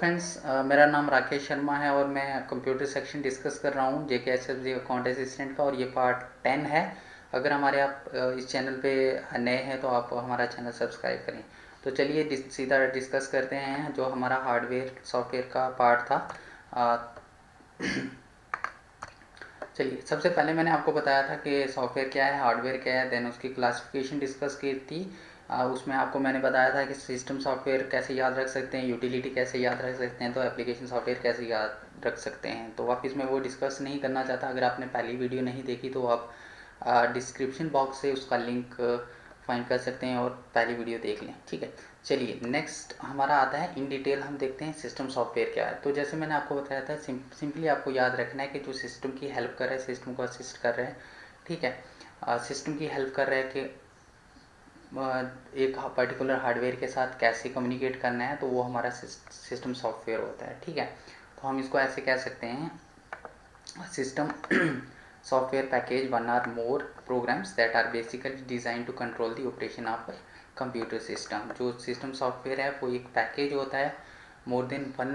Friends, मेरा नाम राकेश शर्मा है और मैं कंप्यूटर सेक्शन डिस्कस कर रहा हूँ JKSFZ अकाउंट असिस्टेंट का, और ये पार्ट 10 है। अगर हमारे आप इस चैनल पे नए हैं तो आप हमारा चैनल सब्सक्राइब करें। तो चलिए सीधा डिस्कस करते हैं जो हमारा हार्डवेयर सॉफ्टवेयर का पार्ट था। चलिए, सबसे पहले मैंने आपको बताया था कि सॉफ्टवेयर क्या है, हार्डवेयर क्या है, देन उसकी क्लासिफिकेशन डिस्कस की थी। उसमें आपको मैंने बताया था कि सिस्टम सॉफ्टवेयर कैसे याद रख सकते हैं, यूटिलिटी कैसे याद रख सकते हैं, तो एप्लीकेशन सॉफ्टवेयर कैसे याद रख सकते हैं। तो वापस मैं वो डिस्कस नहीं करना चाहता। अगर आपने पहली वीडियो नहीं देखी तो आप डिस्क्रिप्शन बॉक्स से उसका लिंक फाइंड कर सकते हैं और पहली वीडियो देख लें। ठीक है, चलिए नेक्स्ट हमारा आता है इन डिटेल हम देखते हैं सिस्टम सॉफ्टवेयर क्या है। तो जैसे मैंने आपको बताया था, सिंपली आपको याद रखना है कि जो सिस्टम की हेल्प कर रहा है, सिस्टम को असिस्ट कर रहे हैं। ठीक है, सिस्टम की हेल्प कर रहा है कि एक पर्टिकुलर हार्डवेयर के साथ कैसे कम्युनिकेट करना है, तो वो हमारा सिस्टम सॉफ्टवेयर होता है। ठीक है, तो हम इसको ऐसे कह सकते हैं, system software package one or more programs that are basically designed to control the operation of a computer system। जो सिस्टम सॉफ्टवेयर है वो एक पैकेज होता है मोर देन वन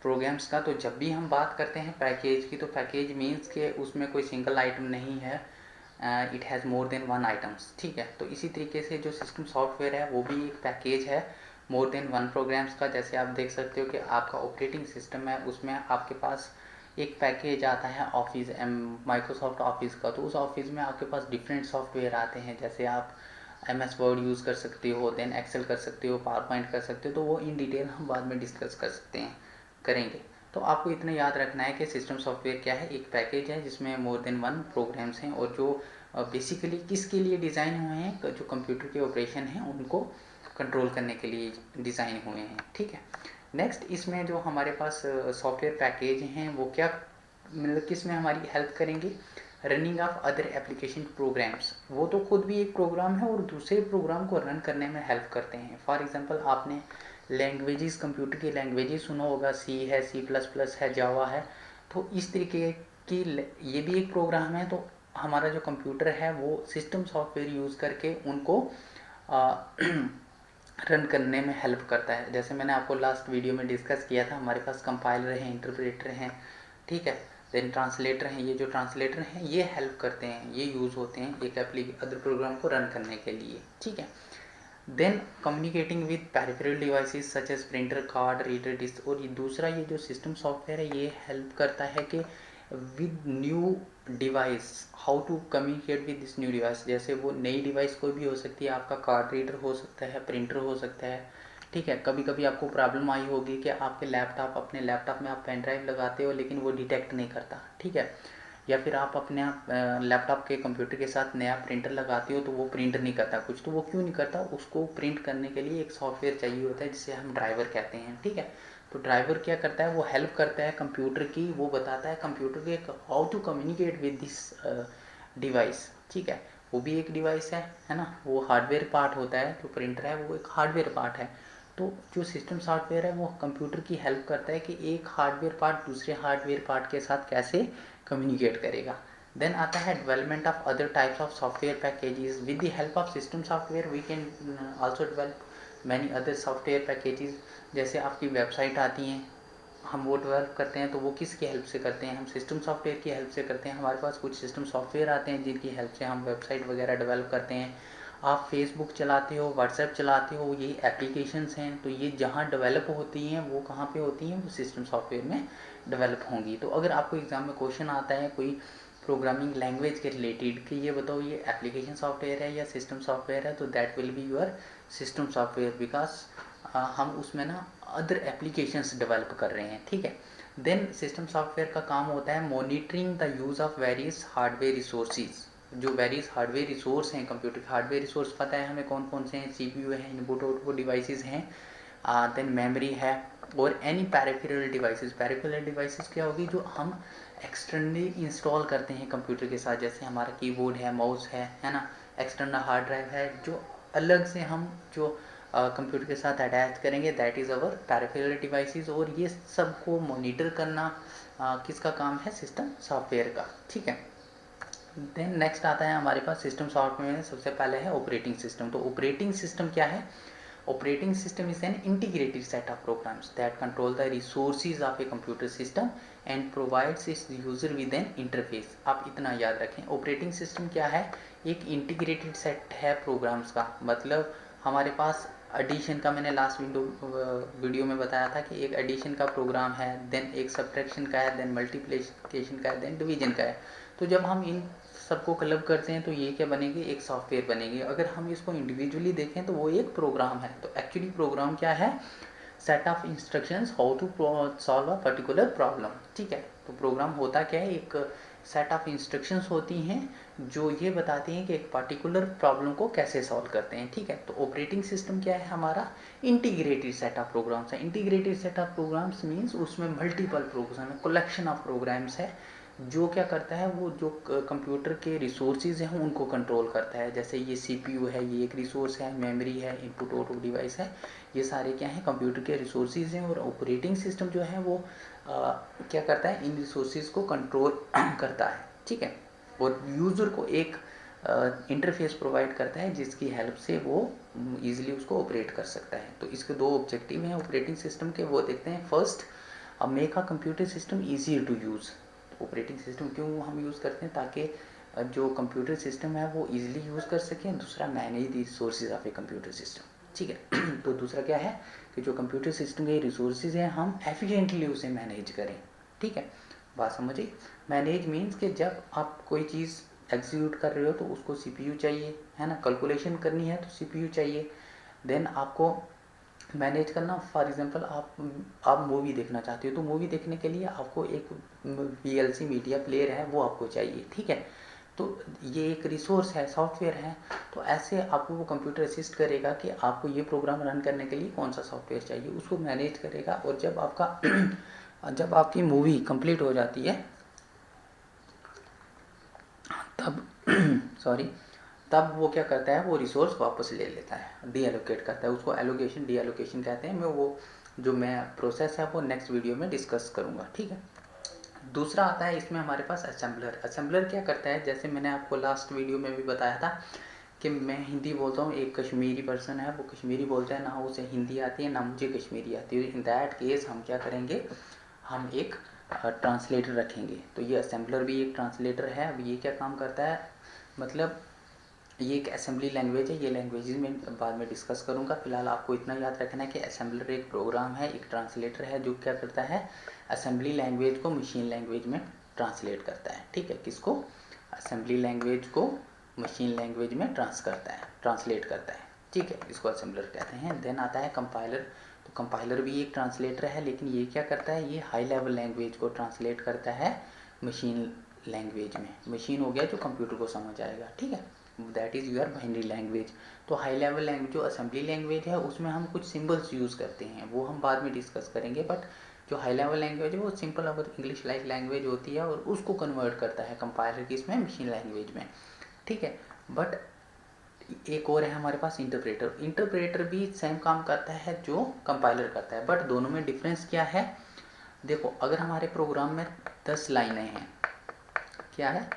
प्रोग्राम्स का। तो जब भी हम बात करते हैं पैकेज की, तो पैकेज मीन्स के उसमें कोई सिंगल आइटम नहीं है, it has more than one items. ठीक है, तो इसी तरीके से जो सिस्टम सॉफ्टवेयर है वो भी एक पैकेज है मोर देन वन प्रोग्राम्स का। जैसे आप देख सकते हो कि आपका ऑपरेटिंग सिस्टम है, उसमें आपके पास एक पैकेज आता है ऑफिस माइक्रोसॉफ्ट ऑफिस का। तो उस ऑफिस में आपके पास डिफरेंट सॉफ्टवेयर आते हैं, जैसे आप MS वर्ड यूज़ कर सकते हो, देन एक्सेल कर सकते हो, पावर पॉइंट कर सकते हो। तो वो इन डिटेल हम बाद में डिस्कस कर सकते हैं, करेंगे। तो आपको इतना याद रखना है कि सिस्टम सॉफ्टवेयर क्या है, एक पैकेज है जिसमें मोर देन वन प्रोग्राम्स हैं, और जो बेसिकली किसके लिए डिज़ाइन हुए हैं, जो कंप्यूटर के ऑपरेशन हैं उनको कंट्रोल करने के लिए डिज़ाइन हुए हैं। ठीक है, नेक्स्ट इसमें जो हमारे पास सॉफ्टवेयर पैकेज हैं वो क्या मतलब किस में हमारी हेल्प करेंगे, running of other application programs. वो तो खुद भी एक प्रोग्राम है और दूसरे प्रोग्राम को रन करने में हेल्प करते हैं। फॉर एग्जांपल आपने लैंग्वेजेस, कंप्यूटर की लैंग्वेजेस सुना होगा, C है, C++ है, जावा है। तो इस तरीके की ये भी एक प्रोग्राम है। तो हमारा जो कंप्यूटर है वो सिस्टम सॉफ्टवेयर यूज़ करके उनको रन करने में हेल्प करता है। जैसे मैंने आपको लास्ट वीडियो में डिस्कस किया था, हमारे पास कंपाइलर हैं, इंटरप्रेटर हैं, ठीक है, देन ट्रांसलेटर हैं। ये जो ट्रांसलेटर हैं ये हेल्प करते हैं, ये यूज़ होते हैं एक अदर प्रोग्राम को रन करने के लिए। ठीक है, then communicating with peripheral devices such as printer, card reader, disk. और ये दूसरा ये जो सिस्टम सॉफ्टवेयर है ये हेल्प करता है कि with new device how to communicate with this new device. जैसे वो नई डिवाइस कोई भी हो सकती है, आपका कार्ड रीडर हो सकता है, प्रिंटर हो सकता है। ठीक है, कभी कभी आपको प्रॉब्लम आई होगी कि आपके अपने लैपटॉप में आप पेन ड्राइव लगाते हो लेकिन वो डिटेक्ट नहीं करता। ठीक है, या फिर आप अपने लैपटॉप के कंप्यूटर के साथ नया प्रिंटर लगाते हो तो वो प्रिंट नहीं करता कुछ। तो वो क्यों नहीं करता, उसको प्रिंट करने के लिए एक सॉफ्टवेयर चाहिए होता है जिसे हम ड्राइवर कहते हैं। ठीक है, तो ड्राइवर क्या करता है, वो हेल्प करता है कंप्यूटर की, वो बताता है कंप्यूटर के how to communicate with this device. ठीक है, वो भी एक डिवाइस है ना, वो हार्डवेयर पार्ट होता है। जो प्रिंटर है वो एक हार्डवेयर पार्ट है। तो जो सिस्टम सॉफ्टवेयर है वो कंप्यूटर की हेल्प करता है कि एक हार्डवेयर पार्ट दूसरे हार्डवेयर पार्ट के साथ कैसे कम्युनिकेट करेगा। देन आता है development of other types of software packages. With the help of system software we can also develop many other software packages. जैसे आपकी वेबसाइट आती हैं, हम वो डेवलप करते हैं, तो वो किसकी हेल्प से करते हैं, हम सिस्टम सॉफ्टवेयर की हेल्प से करते हैं। हमारे पास कुछ सिस्टम सॉफ्टवेयर आते हैं जिनकी हेल्प से हम वेबसाइट वगैरह डेवलप करते हैं। आप फेसबुक चलाते हो, व्हाट्सएप चलाते हो, ये एप्लीकेशंस हैं। तो ये जहाँ डेवलप होती हैं वो कहाँ पे होती हैं, वो सिस्टम सॉफ्टवेयर में डेवलप होंगी। तो अगर आपको एग्ज़ाम में क्वेश्चन आता है कोई प्रोग्रामिंग लैंग्वेज के रिलेटेड कि ये बताओ ये एप्लीकेशन सॉफ्टवेयर है या सिस्टम सॉफ्टवेयर है, तो that will be your system software, because हम उसमें ना अदर एप्लीकेशंस डेवलप कर रहे हैं। ठीक है, देन सिस्टम सॉफ्टवेयर का काम होता है monitoring the use of various hardware resources. जो वेरियस हार्डवेयर रिसोर्स हैं कंप्यूटर के, हार्डवेयर रिसोर्स पता है हमें कौन कौन से हैं, CPU है, इनपुट आउटपुट डिवाइसेस हैं, देन मेमोरी है, और any peripheral devices. Peripheral devices क्या होगी, जो हम एक्सटर्नली इंस्टॉल करते हैं कंप्यूटर के साथ, जैसे हमारा कीबोर्ड है, माउस है ना, एक्सटर्नल हार्ड ड्राइव है, जो अलग से हम जो कंप्यूटर के साथ अटैच करेंगे, that is our peripheral devices. और ये सबको मॉनिटर करना किसका काम है, सिस्टम सॉफ्टवेयर का। ठीक है, देन नेक्स्ट आता है हमारे पास सिस्टम सॉफ्टवेयर में सबसे पहले है ऑपरेटिंग सिस्टम। तो ऑपरेटिंग सिस्टम क्या है, Operating system is an integrated set of programs that control the resources of a computer system and provides its user with an interface. आप इतना याद रखें, ऑपरेटिंग सिस्टम क्या है, एक इंटीग्रेटेड सेट है प्रोग्राम्स का। मतलब हमारे पास एडिशन का, मैंने लास्ट वीडियो में बताया था कि एक एडिशन का प्रोग्राम है, देन एक सब्ट्रैक्शन का है, देन मल्टीप्लिकेशन का है, देन डिवीजन का है। तो जब हम इन सबको क्लब करते हैं तो ये क्या बनेगी, एक सॉफ्टवेयर बनेगी। अगर हम इसको इंडिविजुअली देखें तो वो एक प्रोग्राम है। तो एक्चुअली प्रोग्राम क्या है, set of instructions how to solve a particular problem. ठीक है, तो प्रोग्राम होता क्या है, एक सेट ऑफ इंस्ट्रक्शंस होती हैं जो ये बताती हैं कि एक पर्टिकुलर प्रॉब्लम को कैसे सॉल्व करते हैं। ठीक है, तो ऑपरेटिंग सिस्टम क्या है हमारा, इंटीग्रेटेड सेट ऑफ प्रोग्राम्स है। Integrated set of programs means उसमें मल्टीपल प्रोग्राम है, कलेक्शन ऑफ प्रोग्राम्स है, जो क्या करता है, वो जो कंप्यूटर के रिसोर्सेज हैं उनको कंट्रोल करता है। जैसे ये CPU है, ये एक रिसोर्स है, मेमोरी है, इनपुट आउटपुट डिवाइस है, ये सारे क्या हैं, कंप्यूटर के रिसोर्सेज हैं। और ऑपरेटिंग सिस्टम जो है वो क्या करता है, इन रिसोर्सेज को कंट्रोल करता है। ठीक है, और यूज़र को एक इंटरफेस प्रोवाइड करता है जिसकी हेल्प से वो ईजिली उसको ऑपरेट कर सकता है। तो इसके दो ऑब्जेक्टिव हैं ऑपरेटिंग सिस्टम के, वो देखते हैं। First, make a computer system easier to use. Operating system क्यों हम यूज़ करते हैं, ताकि जो कंप्यूटर सिस्टम है वो इजीली यूज़ कर सकें। दूसरा, manage the resources of a computer system. ठीक है, तो दूसरा क्या है कि जो कंप्यूटर सिस्टम के रिसोर्सेज हैं हम एफिशिएंटली उसे मैनेज करें। ठीक है, बात समझिए। मैनेज मीन्स कि जब आप कोई चीज़ एग्जीक्यूट कर रहे हो तो उसको CPU चाहिए, है ना, कैलकुलेशन करनी है तो CPU चाहिए। देन आपको मैनेज करना, फॉर एग्जांपल आप मूवी देखना चाहते हो तो मूवी देखने के लिए आपको एक VLC मीडिया प्लेयर है, वो आपको चाहिए। ठीक है, तो ये एक रिसोर्स है, सॉफ्टवेयर है। तो ऐसे आपको वो कंप्यूटर असिस्ट करेगा कि आपको ये प्रोग्राम रन करने के लिए कौन सा सॉफ्टवेयर चाहिए, उसको मैनेज करेगा। और जब जब आपकी मूवी कंप्लीट हो जाती है तब वो क्या करता है, वो रिसोर्स वापस ले लेता है, डी एलोकेट करता है। उसको एलोकेशन, डी एलोकेशन कहते हैं। मैं प्रोसेस है वो नेक्स्ट वीडियो में डिस्कस करूँगा। ठीक है, दूसरा आता है इसमें हमारे पास असेंबलर। असेंबलर क्या करता है, जैसे मैंने आपको लास्ट वीडियो में भी बताया था कि मैं हिंदी बोलता हूँ, एक कश्मीरी पर्सन है वो कश्मीरी बोलता है, ना उसे हिंदी आती है ना मुझे कश्मीरी आती है। इन दैट केस हम क्या करेंगे, हम एक ट्रांसलेटर रखेंगे। तो ये असेंबलर भी एक ट्रांसलेटर है। अब ये क्या काम करता है, मतलब ये एक असेंबली लैंग्वेज है। ये लैंग्वेजेस में बाद में डिस्कस करूँगा। फिलहाल आपको इतना याद रखना है कि असेंबलर एक प्रोग्राम है, एक ट्रांसलेटर है, जो क्या करता है, असेंबली लैंग्वेज को मशीन लैंग्वेज में ट्रांसलेट करता है। ठीक है, किसको, असेंबली लैंग्वेज को मशीन लैंग्वेज में ट्रांसलेट करता है। ठीक है, इसको असेंबलर कहते हैं। देन आता है कंपाइलर। तो कंपाइलर भी एक ट्रांसलेटर है, लेकिन ये क्या करता है, ये हाई लेवल लैंग्वेज को ट्रांसलेट करता है मशीन लैंग्वेज में। मशीन हो गया जो कंप्यूटर को समझ आएगा। ठीक है, that is your binary language. तो हाई लेवल लैंग्वेज जो असेंबली लैंग्वेज है उसमें हम कुछ सिंबल्स यूज़ करते हैं, वो हम बाद में डिस्कस करेंगे। बट जो हाई लेवल लैंग्वेज है वो सिंपल अवर इंग्लिश लाइक लैंग्वेज होती है, और उसको कन्वर्ट करता है कंपाइलर की इसमें मशीन लैंग्वेज में। ठीक है, बट एक और है हमारे पास इंटरप्रेटर। इंटरप्रेटर भी सेम काम करता है जो कंपाइलर करता है, बट दोनों में डिफरेंस क्या है। देखो, अगर हमारे प्रोग्राम में 10 लाइनें हैं, क्या है,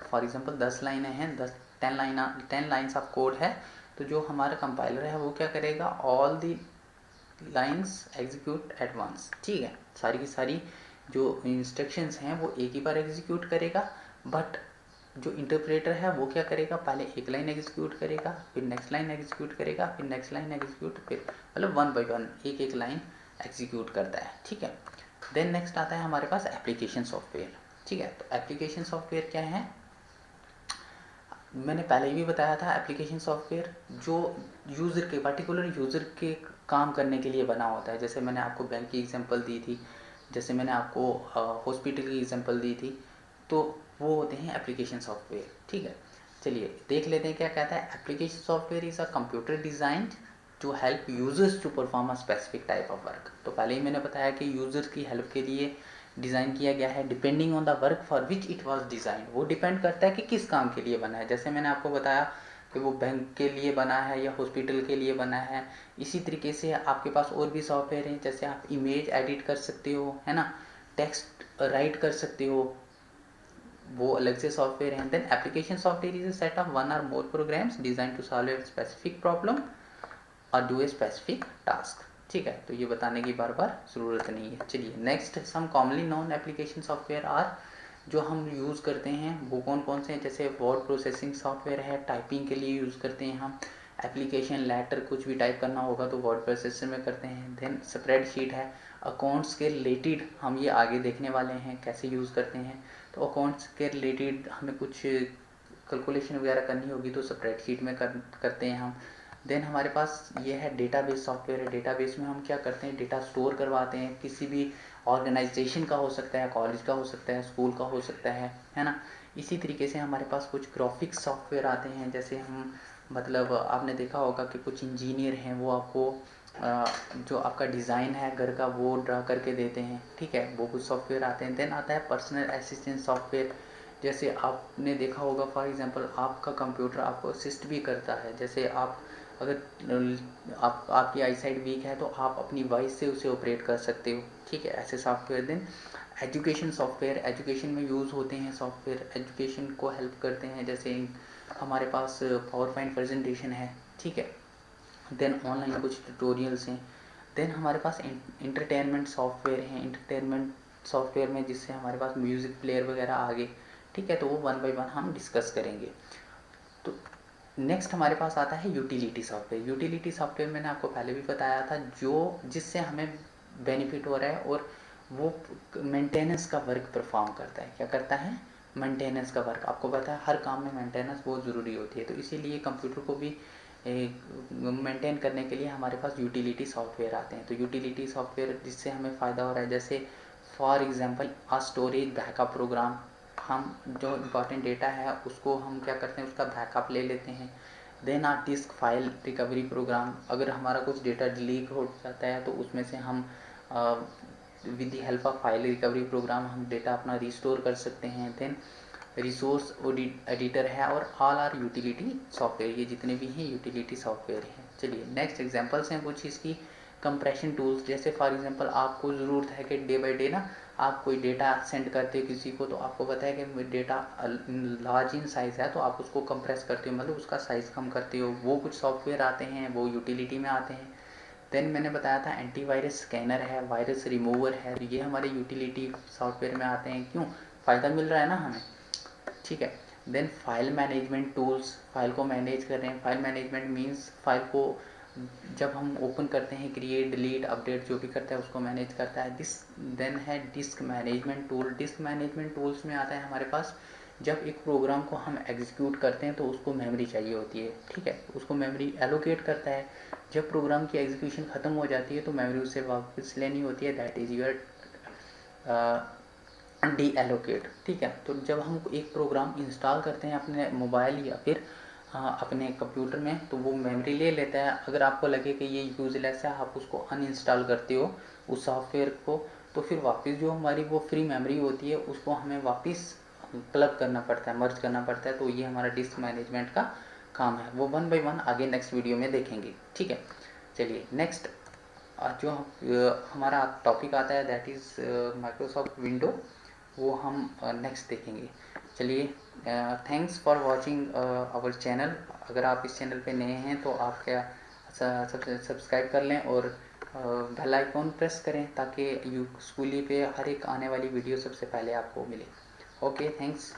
फॉर एग्जांपल 10 लाइनें हैं, 10 लाइन्स ऑफ कोड है, तो जो हमारा कंपाइलर है वो क्या करेगा, all the lines execute at once. ठीक है, सारी की सारी जो इंस्ट्रक्शंस हैं वो एक ही बार एग्जीक्यूट करेगा। बट जो इंटरप्रेटर है वो क्या करेगा, पहले एक लाइन एग्जीक्यूट करेगा, फिर नेक्स्ट लाइन एग्जीक्यूट करेगा, फिर नेक्स्ट लाइन एग्जीक्यूट, फिर मतलब 1 बाय 1 एक एक लाइन एग्जीक्यूट करता है। ठीक है, देन नेक्स्ट आता है हमारे पास एप्लीकेशन सॉफ्टवेयर। ठीक है, तो एप्लीकेशन सॉफ्टवेयर क्या है, मैंने पहले ही भी बताया था। एप्लीकेशन सॉफ्टवेयर जो यूज़र के, पर्टिकुलर यूज़र के काम करने के लिए बना होता है। जैसे मैंने आपको बैंक की एग्जांपल दी थी, जैसे मैंने आपको हॉस्पिटल की एग्जांपल दी थी, तो वो होते हैं एप्लीकेशन सॉफ्टवेयर। ठीक है, चलिए देख लेते हैं क्या कहता है। Application software is a computer design to help users to perform a specific type of work. तो पहले ही मैंने बताया कि यूज़र की हेल्प के लिए डिज़ाइन किया गया है, depending on the work for which it was design. वो डिपेंड करता है कि किस काम के लिए बना है। जैसे मैंने आपको बताया कि वो बैंक के लिए बना है या हॉस्पिटल के लिए बना है। इसी तरीके से आपके पास और भी सॉफ्टवेयर हैं, जैसे आप इमेज एडिट कर सकते हो, है ना, टेक्स्ट राइट कर सकते हो, वो अलग से सॉफ्टवेयर हैं। Then application software is a set of 1 or more programs design to solve a specific problem और डू ए स्पेसिफिक टास्क। ठीक है, तो ये बताने की बार बार ज़रूरत नहीं है। चलिए next, some commonly known application software are, जो हम यूज़ करते हैं वो कौन कौन से हैं। जैसे वर्ड प्रोसेसिंग सॉफ्टवेयर है, टाइपिंग के लिए यूज़ करते हैं हम। एप्लीकेशन लेटर कुछ भी टाइप करना होगा तो वर्ड प्रोसेसर में करते हैं। देन स्प्रेडशीट है, अकाउंट्स के रिलेटेड हम ये आगे देखने वाले हैं कैसे यूज़ करते हैं। तो अकाउंट्स के रिलेटेड हमें कुछ कैलकुलेशन वगैरह करनी होगी तो स्प्रेडशीट में करते हैं हम। देन हमारे पास ये है डेटाबेस सॉफ्टवेयर है। डेटाबेस में हम क्या करते हैं, डेटा स्टोर करवाते हैं, किसी भी ऑर्गेनाइजेशन का हो सकता है, कॉलेज का हो सकता है, स्कूल का हो सकता है ना। इसी तरीके से हमारे पास कुछ ग्राफिक्स सॉफ्टवेयर आते हैं, जैसे हम मतलब आपने देखा होगा कि कुछ इंजीनियर हैं वो आपको जो आपका डिज़ाइन है घर का वो ड्रा करके देते हैं। ठीक है, वो कुछ सॉफ्टवेयर आते हैं। देन आता है पर्सनल असिस्टेंट सॉफ्टवेयर। जैसे आपने देखा होगा फॉर एग्जांपल आपका कंप्यूटर आपको असिस्ट भी करता है। जैसे आप अगर आपकी आई साइड वीक है तो आप अपनी वॉइस से उसे ऑपरेट कर सकते हो। ठीक है, ऐसे software. Then education software, education में यूज़ होते हैं सॉफ्टवेयर, एजुकेशन को हेल्प करते हैं। जैसे हमारे पास पावर पॉइंट प्रेजेंटेशन है। ठीक है, देन ऑनलाइन कुछ ट्यूटोरियल्स हैं। देन हमारे पास इंटरटेनमेंट सॉफ्टवेयर हैं। इंटरटेनमेंट सॉफ्टवेयर में जिससे हमारे पास म्यूज़िक प्लेयर वगैरह आ गए। ठीक है, तो वो वन बाय वन हम डिस्कस करेंगे। तो नेक्स्ट हमारे पास आता है यूटिलिटी सॉफ्टवेयर। यूटिलिटी सॉफ्टवेयर मैंने आपको पहले भी बताया था, जो जिससे हमें बेनिफिट हो रहा है और वो मेंटेनेंस का वर्क परफॉर्म करता है। क्या करता है, मेंटेनेंस का वर्क। आपको पता है हर काम में मेंटेनेंस बहुत ज़रूरी होती है, तो इसीलिए कंप्यूटर को भी मेंटेन करने के लिए हमारे पास यूटिलिटी सॉफ्टवेयर आते हैं। तो यूटिलिटी सॉफ्टवेयर जिससे हमें फ़ायदा हो रहा है, जैसे for example storage backup program. हम जो इम्पॉर्टेंट डेटा है उसको हम क्या करते हैं, उसका बैकअप ले लेते हैं। Then disk file recovery program, अगर हमारा कुछ डेटा डिलीट हो जाता है तो उसमें से हम with the help of file recovery program हम डेटा अपना रिस्टोर कर सकते हैं। देन रिसोर्स एडिटर है और ऑल आर यूटिलिटी सॉफ्टवेयर। ये जितने भी हैं यूटिलिटी सॉफ्टवेयर हैं। चलिए नेक्स्ट एग्जांपल्स हैं कुछ इसकी। कंप्रेशन टूल्स, जैसे फॉर एग्जांपल आपको ज़रूरत है कि डे बाय डे ना आप कोई डेटा सेंड करते हो किसी को, तो आपको पता है कि डेटा लार्ज इन साइज़ है तो आप उसको कंप्रेस करते हो, मतलब उसका साइज़ कम करते हो। वो कुछ सॉफ्टवेयर आते हैं, वो यूटिलिटी में आते हैं। देन मैंने बताया था एंटीवायरस स्कैनर है, वायरस रिमूवर है, तो ये हमारे यूटिलिटी सॉफ्टवेयर में आते हैं। क्यों, फ़ायदा मिल रहा है ना हमें। ठीक है, then file management tools, file को मैनेज कर रहे हैं। फाइल मैनेजमेंट मीन्स फाइल को जब हम ओपन करते हैं, क्रिएट डिलीट अपडेट जो भी करता है उसको मैनेज करता है। देन है disc management tool. Disc management tools में आता है हमारे पास जब एक प्रोग्राम को हम एग्जीक्यूट करते हैं तो उसको मेमोरी चाहिए होती है। ठीक है, उसको मेमोरी एलोकेट करता है। जब प्रोग्राम की एग्जीक्यूशन ख़त्म हो जाती है तो मेमोरी उससे वापस लेनी होती है, that is your D allocate. ठीक है, तो जब हम एक प्रोग्राम इंस्टॉल करते हैं अपने मोबाइल या फिर अपने कंप्यूटर में तो वो मेमोरी ले लेता है। अगर आपको लगे कि ये यूज़लेस है, आप उसको अनइंस्टॉल करते हो उस सॉफ्टवेयर को, तो फिर वापस जो हमारी वो फ्री मेमोरी होती है उसको हमें वापस प्लग करना पड़ता है, मर्ज करना पड़ता है। तो ये हमारा डिस्क मैनेजमेंट का काम है। वो वन बाय वन आगे नेक्स्ट वीडियो में देखेंगे। ठीक है, चलिए नेक्स्ट जो हमारा टॉपिक आता है दैट इज़ माइक्रोसॉफ्ट विंडो, वो हम नेक्स्ट देखेंगे। चलिए thanks for watching our channel. अगर आप इस चैनल पे नए हैं तो आप क्या सब्सक्राइब कर लें और बेल आइकॉन प्रेस करें ताकि स्कूली पे हर एक आने वाली वीडियो सबसे पहले आपको मिले। Okay, thanks.